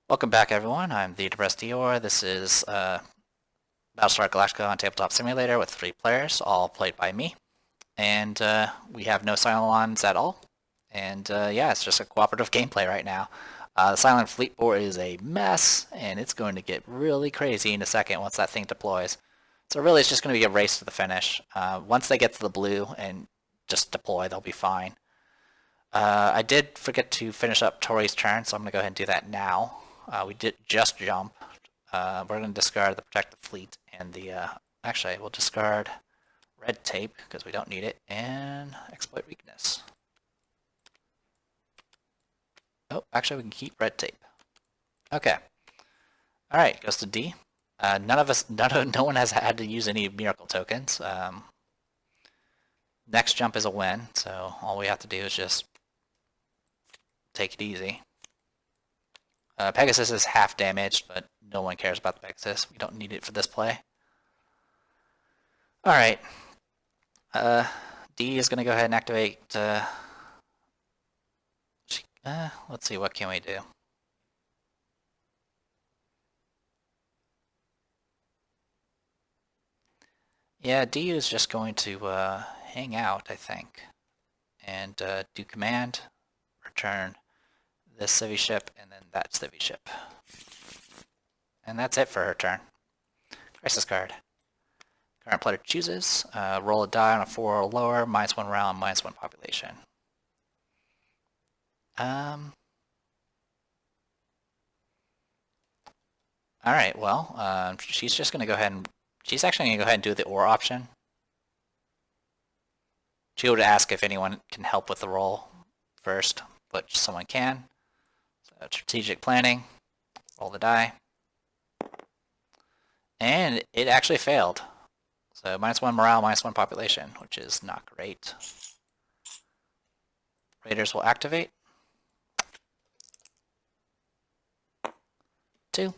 Welcome back, everyone. I'm the Depressed Dior. This is Battlestar Galactica on Tabletop Simulator with 3 players, all played by me. And we have no Cylons at all. And yeah, it's just a cooperative gameplay right now. The Cylon Fleet Board is a mess, and it's going to get really crazy in a second once that thing deploys. So really, it's just going to be a race to the finish. Once they get to the blue and just deploy, they'll be fine. I did forget to finish up Tori's turn, so I'm going to go ahead and do that now. We did just jump. We're going to discard the Protect the Fleet and the... actually, we'll discard Red Tape because we don't need it, and Exploit Weakness. Oh, actually, we can keep Red Tape. Okay. Alright, goes to D. No one has had to use any Miracle Tokens. Next jump is a win, so all we have to do is just take it easy. Pegasus is half damaged, but no one cares about the Pegasus. We don't need it for this play. Alright. D is going to go ahead and activate... let's see, what can we do? Yeah, D is just going to hang out, I think. And do command, return this civvy ship, and then that civvy ship. And that's it for her turn. Crisis card. Current player chooses. Roll a die on a 4 or lower, -1 round, -1 population. Alright, well, she's just going to go ahead and... She's actually going to go ahead and do the or option. She would ask if anyone can help with the roll first, but someone can. So strategic planning. Roll the die. And it actually failed. So -1 morale, -1 population, which is not great. Raiders will activate. 2.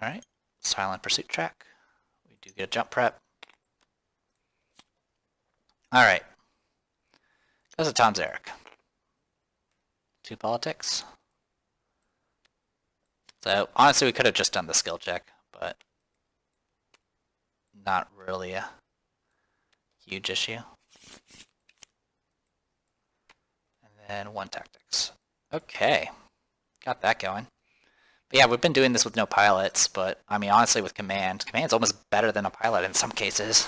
Alright, silent pursuit track. We do get a jump prep. Alright. Goes to Tom Zarek. 2 politics. So, honestly, we could have just done the skill check, but not really a huge issue. And then 1 tactics. Okay. Got that going. But yeah, we've been doing this with no pilots, but, I mean, honestly, with command. Command's almost better than a pilot in some cases.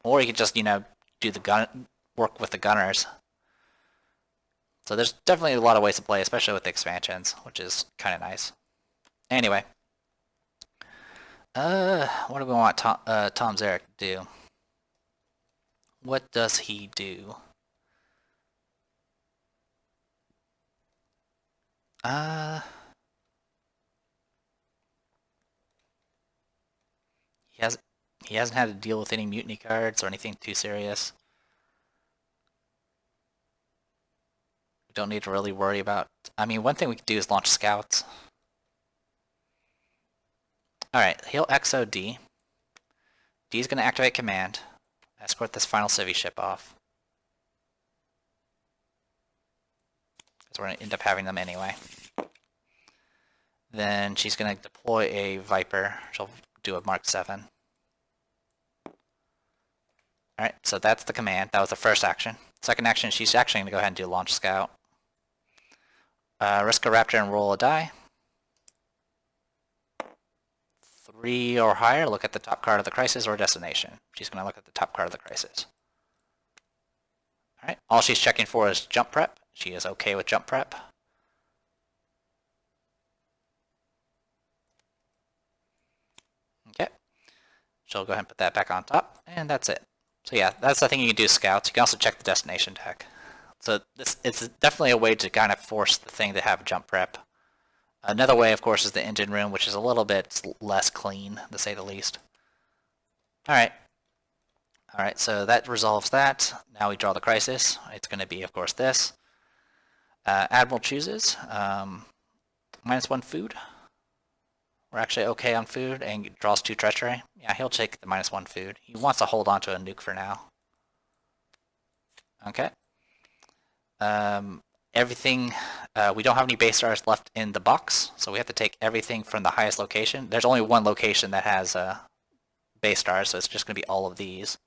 Or you could just, do the work with the gunners. So there's definitely a lot of ways to play, especially with the expansions, which is kind of nice. Anyway. What do we want Tom Zarek to do? What does he do? He hasn't had to deal with any mutiny cards or anything too serious. We don't need to really worry about... I mean, one thing we could do is launch scouts. Alright, he'll XO D. D's going to activate command. Escort this final civvy ship off. Because we're going to end up having them anyway. Then she's going to deploy a Viper. She'll do a Mark 7. Alright, so that's the command. That was the first action. Second action, she's actually going to go ahead and do launch scout. Risk a raptor and roll a die. 3 or higher, look at the top card of the crisis or destination. She's going to look at the top card of the crisis. Alright, all she's checking for is jump prep. She is okay with jump prep. Okay. She'll go ahead and put that back on top, and that's it. So yeah, that's the thing you can do with scouts. You can also check the destination deck. So it's definitely a way to kind of force the thing to have jump prep. Another way, of course, is the engine room, which is a little bit less clean, to say the least. Alright. Alright, so that resolves that. Now we draw the crisis. It's going to be, of course, this. Admiral chooses. -1 food. We're actually okay on food and draws 2 treachery. Yeah, he'll take the -1 food. He wants to hold on to a nuke for now. Okay. Everything we don't have any base stars left in the box, so we have to take everything from the highest location. There's only one location that has base stars, so it's just going to be all of these.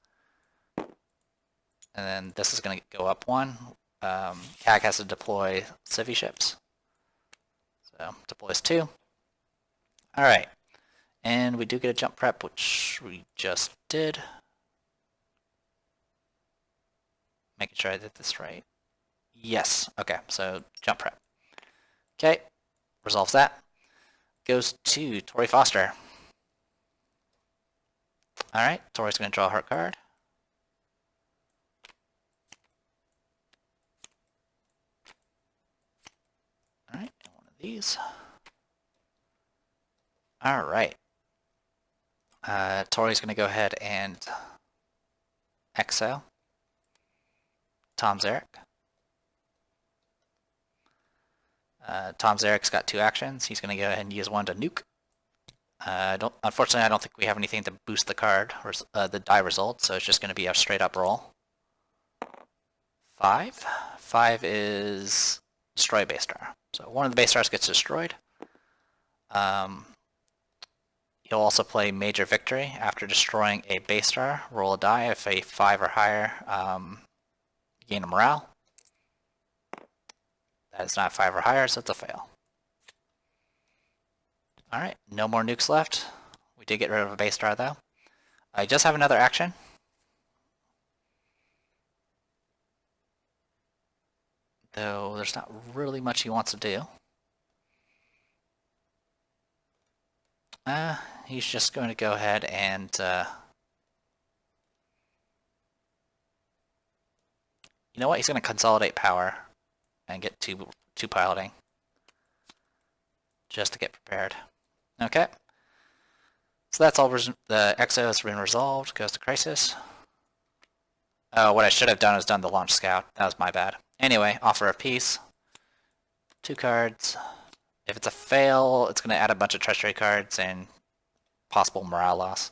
And then this is going to go up one. CAG has to deploy civvy ships. So deploys 2. Alright. And we do get a jump prep, which we just did. Making sure I did this right. Yes. Okay, so jump prep. Okay, resolves that. Goes to Tori Foster. Alright, Tori's going to draw her card. Alright, one of these. Alright. Tori's going to go ahead and exile Tom Zarek. Tom Zarek's got 2 actions. He's going to go ahead and use one to nuke. Unfortunately, I don't think we have anything to boost the card, or the die result, so it's just going to be a straight up roll. 5. 5 is destroy base star. So one of the base stars gets destroyed. You'll also play Major Victory after destroying a base star. Roll a die. If a 5 or higher, gain a morale. That is not 5 or higher, so it's a fail. Alright, no more nukes left. We did get rid of a base star, though. I just have another action. Though there's not really much he wants to do. He's just going to go ahead and you know what? He's going to consolidate power and get two piloting just to get prepared. Okay. So that's all. The EXO has been resolved. Goes to Crisis. Oh, what I should have done is done the Launch Scout. That was my bad. Anyway, Offer of Peace. 2 cards. If it's a fail, it's going to add a bunch of treachery cards and possible morale loss.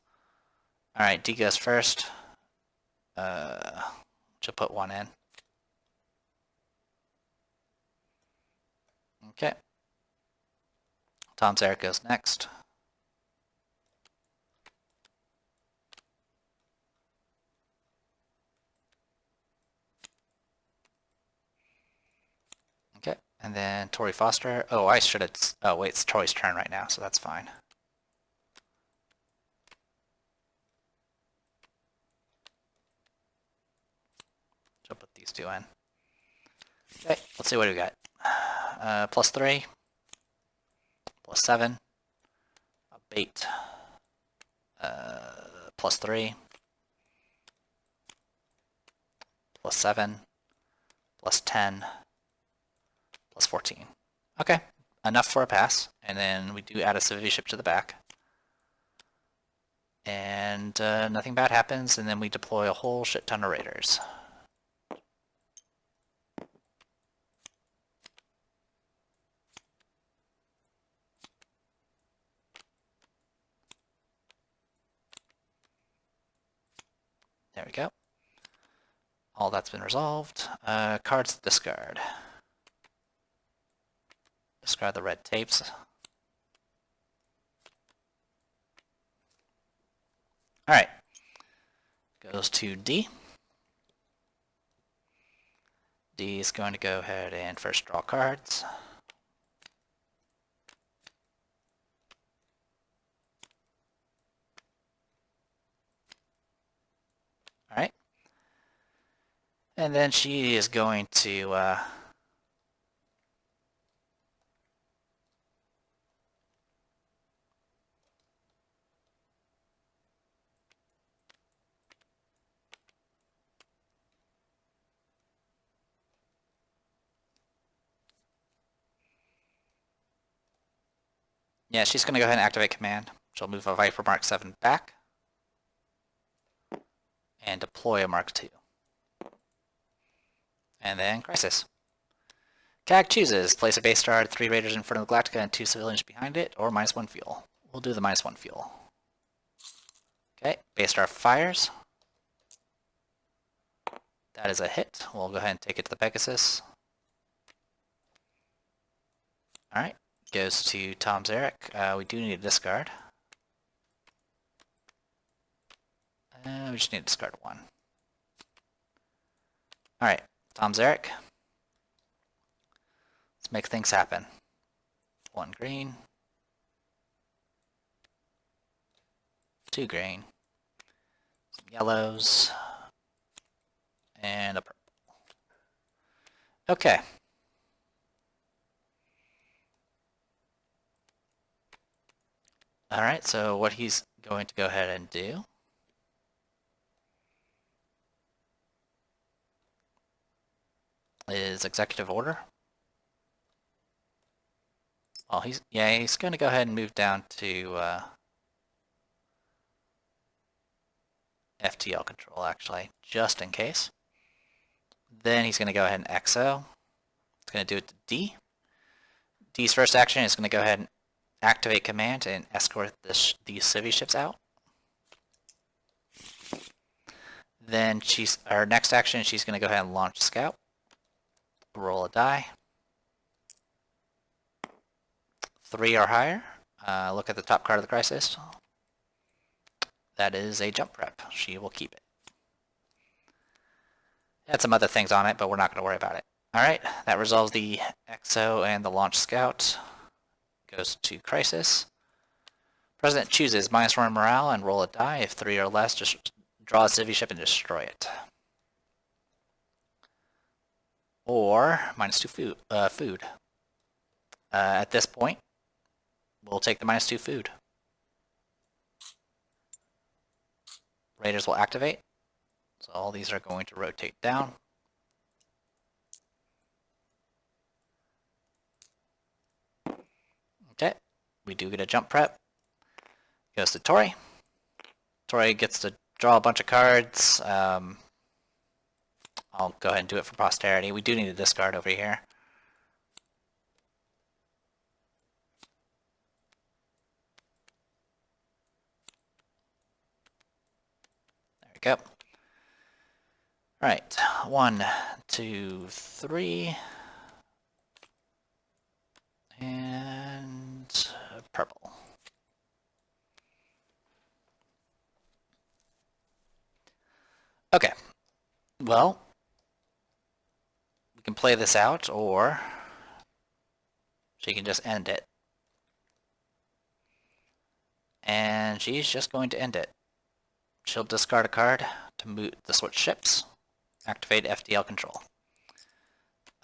Alright, D goes first. She'll put 1 in. Okay. Tom Zarek goes next. Okay, and then Tori Foster. Oh, I should have... Oh, wait, it's Tori's turn right now, so that's fine. She'll put these 2 in. Okay, let's see what we got. +3. +7. A bait. +3. +7. +10. +14. Okay, enough for a pass. And then we do add a civvy ship to the back. And nothing bad happens, and then we deploy a whole shit ton of raiders. There we go. All that's been resolved. Cards to discard. Discard the red tapes. Alright. Goes to D. D is going to go ahead and first draw cards. Alright. And then she is going to yeah, she's going to go ahead and activate command. She'll move a Viper Mark 7 back and deploy a Mark 2. And then Crisis. CAG chooses. Place a base star, 3 raiders in front of the Galactica and 2 civilians behind it, or -1 fuel. We'll do the -1 fuel. Okay, base star fires. That is a hit. We'll go ahead and take it to the Pegasus. Alright, goes to Tom Zarek. We do need to discard. We just need to discard one. Alright, Tom Zarek. Let's make things happen. One green. Two green. Some yellows. And a purple. Okay. Alright, so what he's going to go ahead and do is executive order. Well, he's going to go ahead and move down to FTL control, actually, just in case. Then he's going to go ahead and XO. It's going to do it to D. D's first action is going to go ahead and activate command and escort these civvy ships out. Then our next action, she's going to go ahead and launch scout. Roll a die. 3 or higher. Look at the top card of the crisis. That is a jump prep. She will keep it. Had some other things on it, but we're not going to worry about it. Alright, that resolves the XO and the launch scout. Goes to crisis. President chooses -1 morale and roll a die. If 3 or less, just draw a civvy ship and destroy it. Or -2 food. At this point, we'll take the -2 food. Raiders will activate. So all these are going to rotate down. Okay, we do get a jump prep. Goes to Tori. Tori gets to draw a bunch of cards. I'll go ahead and do it for posterity. We do need a discard over here. There we go. Right, 1, 2, 3, and purple. Okay, well, we can play this out, or she can just end it. And she's just going to end it. She'll discard a card to switch ships. Activate FTL control.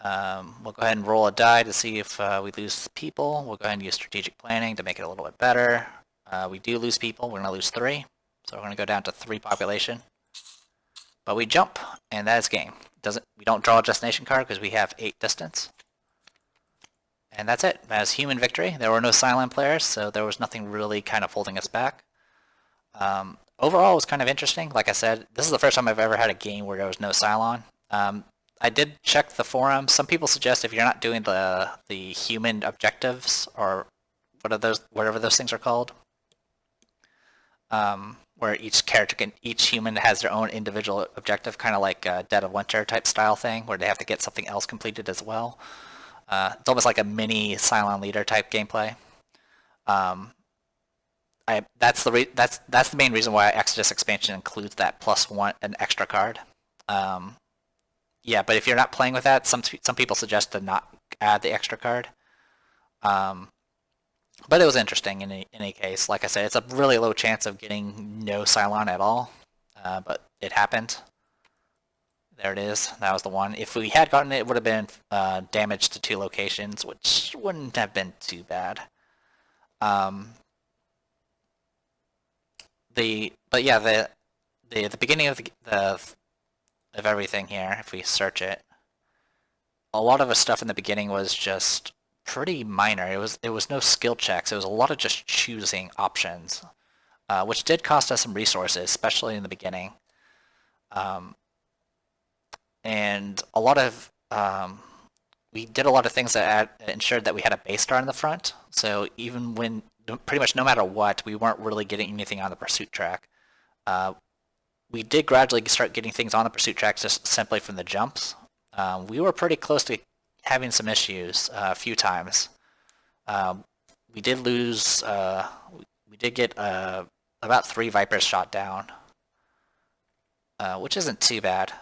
We'll go ahead and roll a die to see if we lose people. We'll go ahead and use strategic planning to make it a little bit better. We do lose people. We're going to lose 3. So we're going to go down to 3 population. But we jump, and that is game. We don't draw a destination card because we have 8 distance. And that's it. That is human victory. There were no Cylon players, so there was nothing really kind of holding us back. Overall, it was kind of interesting. Like I said, this is the first time I've ever had a game where there was no Cylon. I did check the forum. Some people suggest if you're not doing the human objectives, or whatever those things are called, where each human has their own individual objective, kind of like a Dead of Winter type style thing, where they have to get something else completed as well. It's almost like a mini Cylon leader type gameplay. That's the main reason why Exodus expansion includes that +1, an extra card. Yeah, but if you're not playing with that, some people suggest to not add the extra card. But it was interesting in any case. Like I said, it's a really low chance of getting no Cylon at all, but it happened. There it is. That was the one. If we had gotten it, it would have been damage to 2 locations, which wouldn't have been too bad. But yeah, the beginning of of everything here, if we search it, a lot of the stuff in the beginning was just pretty minor. It was no skill checks. It was a lot of just choosing options, which did cost us some resources, especially in the beginning. And a lot of we did a lot of things that ensured that we had a base star in the front. So even when pretty much no matter what, we weren't really getting anything on the pursuit track. We did gradually start getting things on the pursuit track just simply from the jumps. We were pretty close to having some issues a few times. We did lose. We did get about 3 Vipers shot down, which isn't too bad.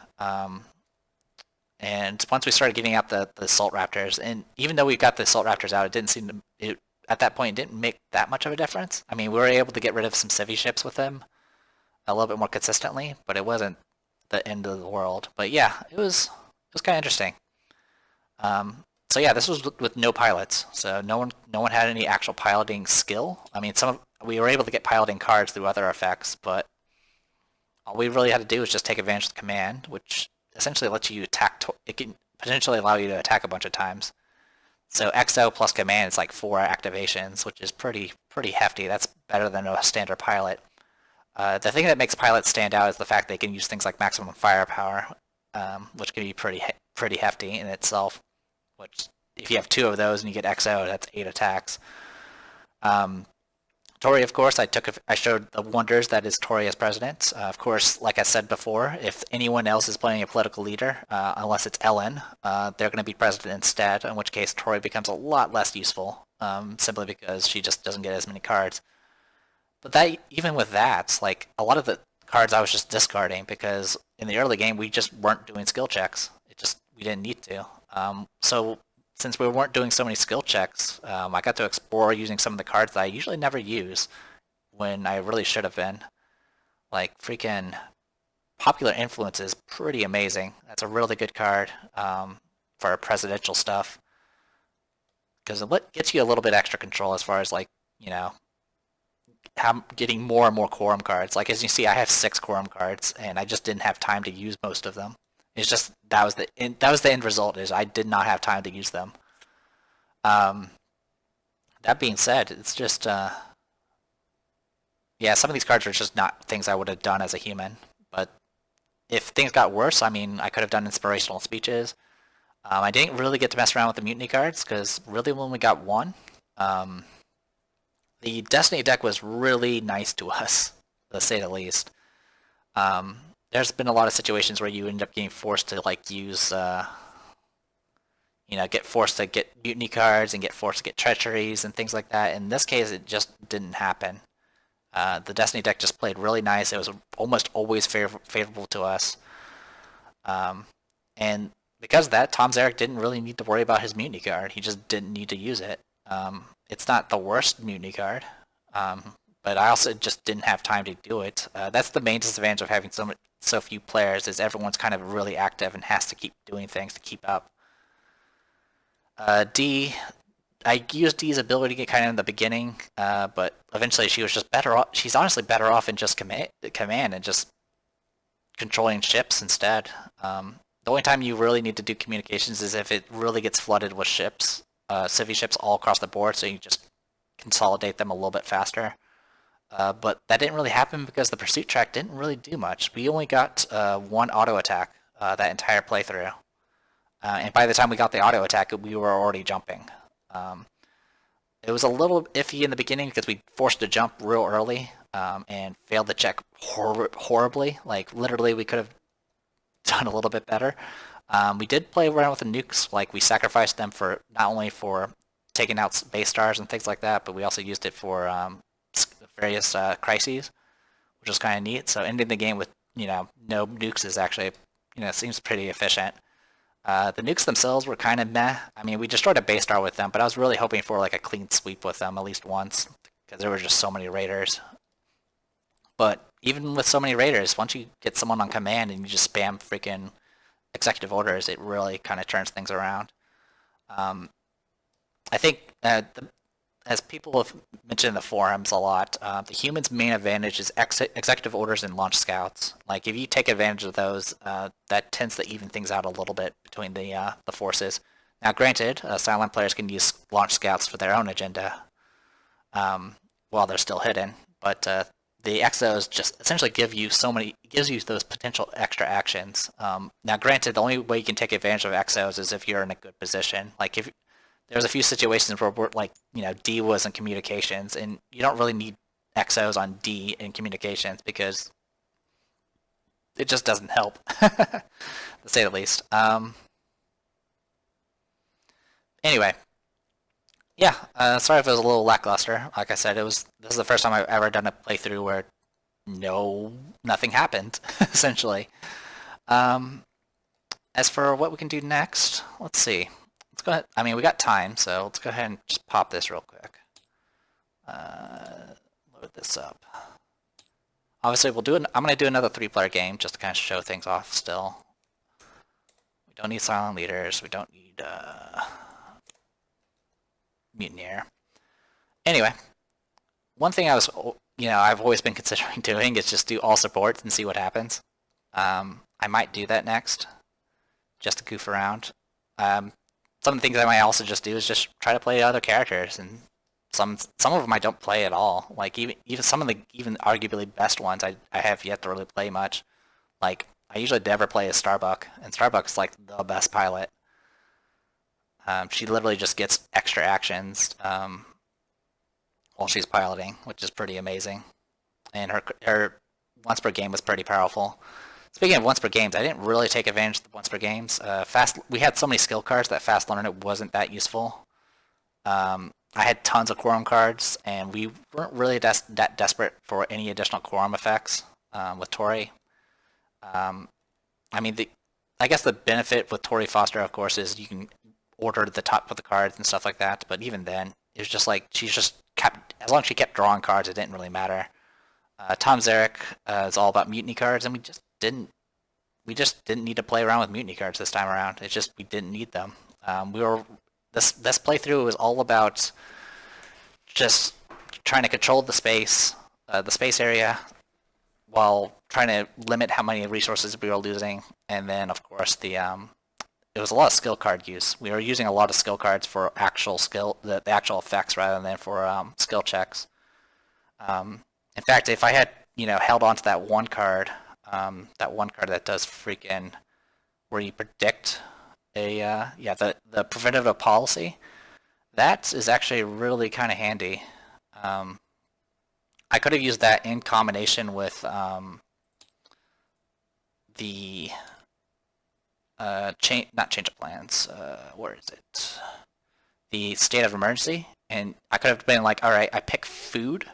And once we started getting out the Assault Raptors, and even though we got the Assault Raptors out, it didn't seem to. At that point, it didn't make that much of a difference. I mean, we were able to get rid of some civvy ships with them a little bit more consistently, but it wasn't the end of the world. But yeah, it was kind of interesting. So yeah, this was with no pilots, so no one had any actual piloting skill. I mean, we were able to get piloting cards through other effects, but all we really had to do was just take advantage of the command, which essentially lets you attack. It can potentially allow you to attack a bunch of times. So XO plus command is like 4 activations, which is pretty hefty. That's better than a standard pilot. The thing that makes pilots stand out is the fact they can use things like maximum firepower, which can be pretty hefty in itself. Which, if you have 2 of those and you get XO, that's 8 attacks. Tory, of course, I showed the wonders that is Tory as president. Of course, like I said before, if anyone else is playing a political leader, unless it's Ellen, they're going to be president instead, in which case Tory becomes a lot less useful, simply because she just doesn't get as many cards. But even with that, like, a lot of the cards I was just discarding because in the early game we just weren't doing skill checks. We didn't need to. So since we weren't doing so many skill checks, I got to explore using some of the cards that I usually never use when I really should have been. Like, freaking Popular Influence is pretty amazing. That's a really good card for presidential stuff because it gets you a little bit extra control as far as, like, getting more and more quorum cards. Like, as you see, I have 6 quorum cards, and I just didn't have time to use most of them. It's just that was the end result. Is I did not have time to use them. That being said, it's just yeah, some of these cards are just not things I would have done as a human. But if things got worse, I mean, I could have done inspirational speeches. I didn't really get to mess around with the mutiny cards because really we only got 1. The Destiny deck was really nice to us, to say the least. There's been a lot of situations where you end up getting forced to, like, use, get forced to get mutiny cards and get forced to get treacheries and things like that. In this case, it just didn't happen. The Destiny deck just played really nice. It was almost always favorable to us. And because of that, Tom Zarek didn't really need to worry about his mutiny card. He just didn't need to use it. It's not the worst mutiny card, but I also just didn't have time to do it. That's the main disadvantage of having so few players, is everyone's kind of really active and has to keep doing things to keep up. D, I used Dee's ability kind of in the beginning, but eventually she was just better off. She's honestly better off in just command and just controlling ships instead. The only time you really need to do communications is if it really gets flooded with ships, civvy ships all across the board, so you just consolidate them a little bit faster. But that didn't really happen because the pursuit track didn't really do much. We only got 1 auto attack that entire playthrough. And by the time we got the auto attack, we were already jumping. It was a little iffy in the beginning because we forced to jump real early and failed to check horribly. Like, literally, we could have done a little bit better. We did play around with the nukes. Like, we sacrificed them for not only for taking out base stars and things like that, but we also used it for various crises, which was kind of neat. So ending the game with no nukes is actually seems pretty efficient. The nukes themselves were kind of meh. I mean, we destroyed a base star with them, but I was really hoping for like a clean sweep with them at least once because there were just so many raiders. But even with so many raiders, once you get someone on command and you just spam freaking executive orders, it really kind of turns things around. I think as people have mentioned in the forums a lot, the humans' main advantage is executive orders and launch scouts. Like, if you take advantage of those, that tends to even things out a little bit between the forces. Now, granted, Cylon players can use launch scouts for their own agenda while they're still hidden, but the XOs just essentially gives you those potential extra actions. Now, granted, the only way you can take advantage of XOs is if you're in a good position. Like, if there's a few situations where D was in communications, and you don't really need XOs on D in communications because it just doesn't help, to say the least. Anyway, Yeah, sorry if it was a little lackluster. Like I said, this is the first time I've ever done a playthrough where nothing happened, essentially. Um, as for what we can do next, let's see. Let's go ahead. I mean, we got time, so let's go ahead and just pop this real quick. Load this up. Obviously, I'm going to do another 3-player game just to kind of show things off still. We don't need Cylon leaders. We don't need mutineer. Anyway, one thing I've always been considering doing is just do all supports and see what happens. I might do that next, just to goof around. Some things I might also just do is just try to play other characters, and some of them I don't play at all. Like even some of the even arguably best ones I have yet to really play much. Like I usually never play as Starbuck, and Starbuck's like the best pilot. She literally just gets extra actions while she's piloting, which is pretty amazing. And her once per game was pretty powerful. Speaking of once per games, I didn't really take advantage of the once per games. We had so many skill cards that fast learn it wasn't that useful. I had tons of quorum cards, and we weren't really that desperate for any additional quorum effects with Tori. I mean, I guess the benefit with Tori Foster, of course, is you can order the top of the cards and stuff like that. But even then, it was just like she's just kept, as long as she kept drawing cards, it didn't really matter. Tom Zarek is all about mutiny cards, and we just didn't need to play around with mutiny cards this time around. It's just we didn't need them. This playthrough was all about just trying to control the space area, while trying to limit how many resources we were losing, and then of course it was a lot of skill card use. We were using a lot of skill cards for actual the actual effects rather than for skill checks. In fact, if I had held on to that one card that does freaking where you predict the preventative policy, that is actually really kind of handy. I could have used that in combination with the not change of plans. Where is it? The state of emergency, and I could have been like, all right, I pick food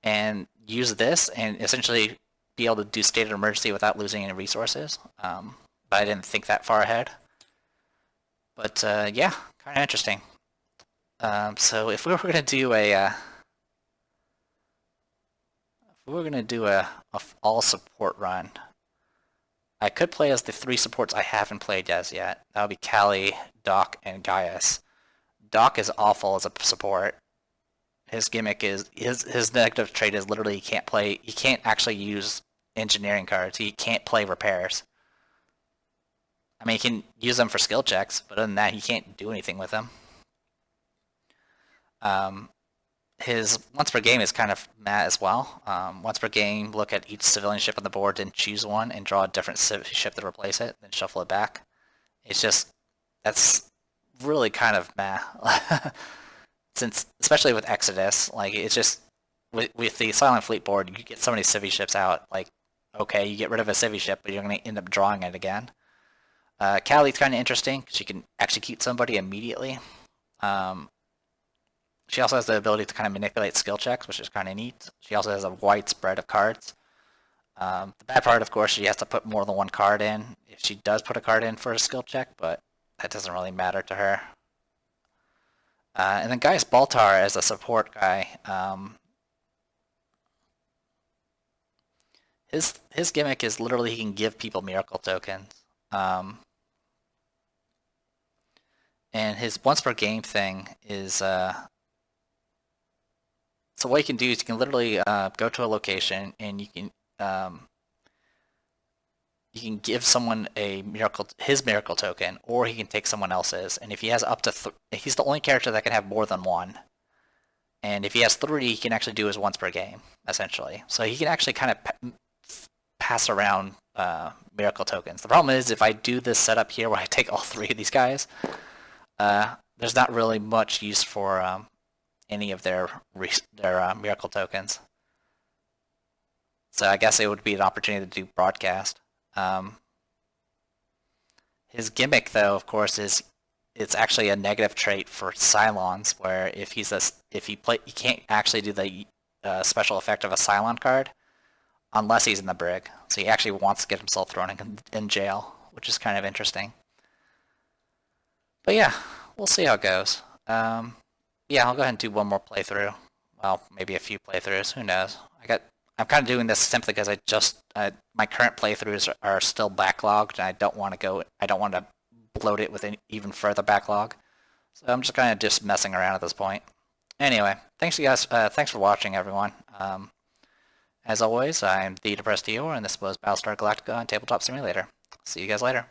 and use this, and essentially be able to do state of emergency without losing any resources. But I didn't think that far ahead. But yeah, kind of interesting. So if we were gonna do a all support run, I could play as the 3 supports I haven't played as yet. That would be Callie, Doc, and Gaius. Doc is awful as a support. His gimmick is his negative trait is literally he can't actually use engineering cards. He can't play repairs. I mean, he can use them for skill checks, but other than that, he can't do anything with them. His once per game is kind of mad as well. Once per game, look at each civilian ship on the board, then choose one and draw a different ship to replace it, then shuffle it back. It's just, that's really kind of meh. Since, especially with Exodus, like it's just, with the Silent Fleet board, you get so many civvy ships out, like, okay, you get rid of a civvy ship, but you're going to end up drawing it again. Callie's kind of interesting, because she can execute somebody immediately. She also has the ability to kind of manipulate skill checks, which is kind of neat. She also has a wide spread of cards. The bad part, of course, she has to put more than one card in if she does put a card in for a skill check, but that doesn't really matter to her. And then Gaius Baltar as a support guy. His gimmick is literally he can give people miracle tokens. And his once per game thing is so what you can do is you can literally go to a location and you can give someone his miracle token, or he can take someone else's. And if he has up to he's the only character that can have more than one. And if he has 3, he can actually do his once per game, essentially. So he can actually kind of pass around miracle tokens. The problem is if I do this setup here where I take all 3 of these guys, there's not really much use for any of their miracle tokens. So I guess it would be an opportunity to do broadcast. His gimmick, though, of course, is it's actually a negative trait for Cylons, where if he can't actually do the special effect of a Cylon card unless he's in the brig. So he actually wants to get himself thrown in jail, which is kind of interesting. But yeah, we'll see how it goes. Yeah, I'll go ahead and do one more playthrough. Well, maybe a few playthroughs. Who knows? I'm kind of doing this simply because my current playthroughs are still backlogged, and I don't want to bloat it with an even further backlog. So I'm just kind of just messing around at this point. Anyway, thanks you guys. Thanks for watching, everyone. As always, I'm the Depressed Eeyore, and this was Battlestar Galactica on Tabletop Simulator. See you guys later.